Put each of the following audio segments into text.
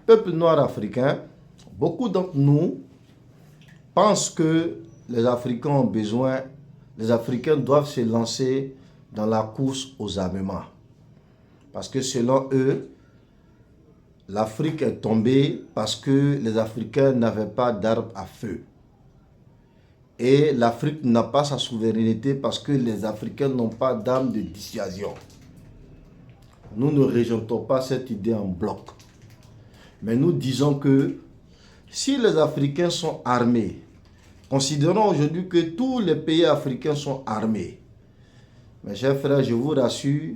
peuple noir africain, beaucoup d'entre nous pensent que les Africains ont besoin, les Africains doivent se lancer dans la course aux armements. Parce que selon eux, l'Afrique est tombée parce que les Africains n'avaient pas d'armes à feu. Et l'Afrique n'a pas sa souveraineté parce que les Africains n'ont pas d'armes de dissuasion. Nous ne rejetons pas cette idée en bloc. Mais nous disons que si les Africains sont armés, considérons aujourd'hui que tous les pays africains sont armés. Mes chers frères, je vous rassure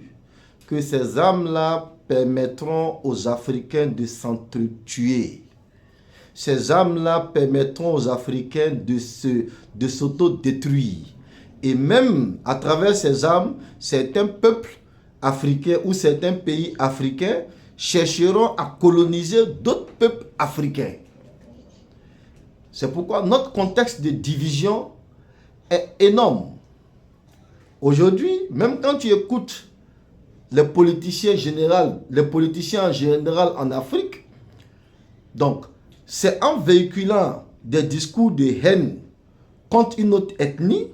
que ces armes-là permettront aux Africains de s'entretuer. Ces armes-là permettront aux Africains de s'auto-détruire. Et même à travers ces armes, certains peuples africains ou certains pays africains chercheront à coloniser d'autres peuples africains. C'est pourquoi notre contexte de division est énorme. Aujourd'hui, même quand tu écoutes les politiciens en général en Afrique, donc c'est en véhiculant des discours de haine contre une autre ethnie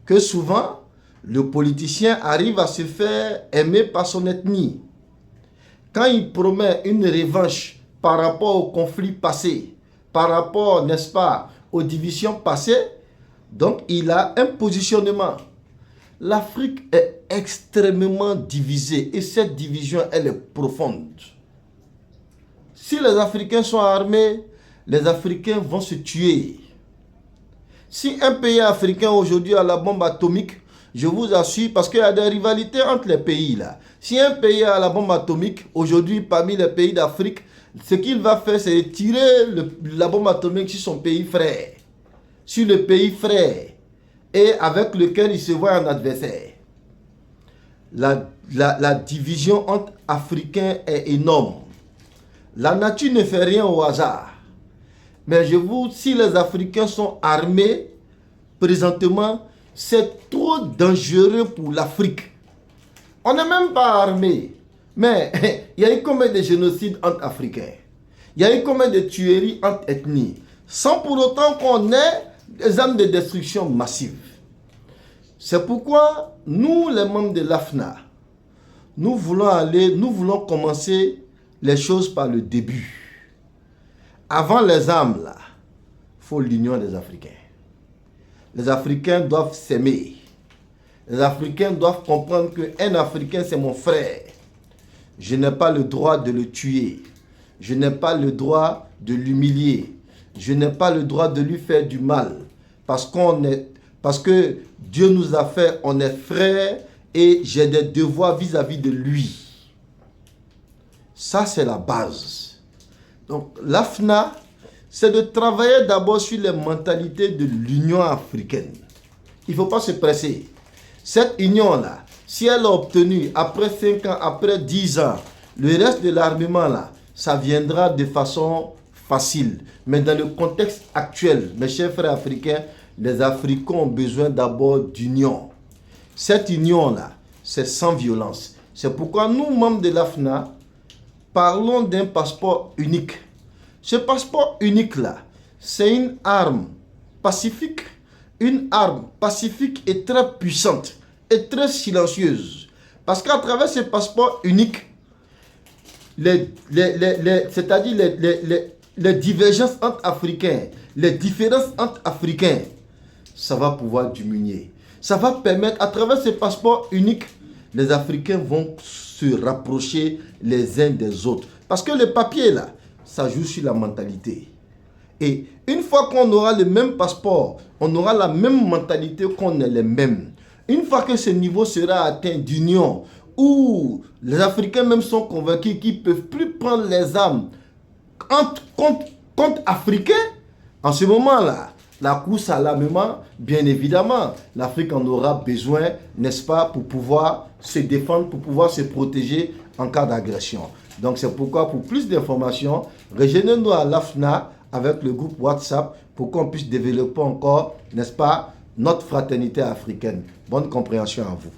que souvent le politicien arrive à se faire aimer par son ethnie. Quand il promet une revanche par rapport au conflit passé, par rapport, n'est-ce pas, aux divisions passées, donc il a un positionnement. L'Afrique est extrêmement divisée et cette division, elle est profonde. Si les Africains sont armés, les Africains vont se tuer. Si un pays africain aujourd'hui a la bombe atomique, je vous assure, parce qu'il y a des rivalités entre les pays là. Si un pays a la bombe atomique, aujourd'hui parmi les pays d'Afrique, ce qu'il va faire, c'est tirer la bombe atomique sur son pays frère. Sur le pays frère. Et avec lequel il se voit un adversaire. La division entre Africains est énorme. La nature ne fait rien au hasard. Mais si les Africains sont armés, présentement, c'est trop dangereux pour l'Afrique. On n'est même pas armé. Mais il y a eu combien de génocides entre Africains? Il y a eu combien de tueries entre ethnies? Sans pour autant qu'on ait des armes de destruction massive. C'est pourquoi nous, les membres de l'AFNA, nous voulons commencer les choses par le début. Avant les armes, là, il faut l'union des Africains. Les Africains doivent s'aimer. Les Africains doivent comprendre qu'un Africain, c'est mon frère. Je n'ai pas le droit de le tuer. Je n'ai pas le droit de l'humilier. Je n'ai pas le droit de lui faire du mal. Parce que Dieu nous a fait, on est frères et j'ai des devoirs vis-à-vis de lui. Ça, c'est la base. Donc, l'AFNA, c'est de travailler d'abord sur les mentalités de l'Union africaine. Il ne faut pas se presser. Cette union-là, si elle a obtenu après 5 ans, après 10 ans, le reste de l'armement, là, ça viendra de façon facile. Mais dans le contexte actuel, mes chers frères africains, les Africains ont besoin d'abord d'union. Cette union-là, c'est sans violence. C'est pourquoi nous, membres de l'AFNA, parlons d'un passeport unique. Ce passeport unique-là, c'est une arme pacifique et très puissante et très silencieuse. Parce qu'à travers ce passeport unique, c'est-à-dire les divergences entre Africains, les différences entre Africains, ça va pouvoir diminuer. Ça va permettre, à travers ce passeport unique, les Africains vont se rapprocher les uns des autres. Parce que le papier, là, ça joue sur la mentalité. Et une fois qu'on aura le même passeport, on aura la même mentalité, qu'on est les mêmes. Une fois que ce niveau sera atteint d'union, où les Africains même sont convaincus qu'ils ne peuvent plus prendre les armes contre Africains, en ce moment-là, la course à l'armement, bien évidemment, l'Afrique en aura besoin, n'est-ce pas, pour pouvoir se défendre, pour pouvoir se protéger en cas d'agression. Donc c'est pourquoi, pour plus d'informations, rejoignez-nous à l'AFNA avec le groupe WhatsApp pour qu'on puisse développer encore, n'est-ce pas, notre fraternité africaine. Bonne compréhension à vous.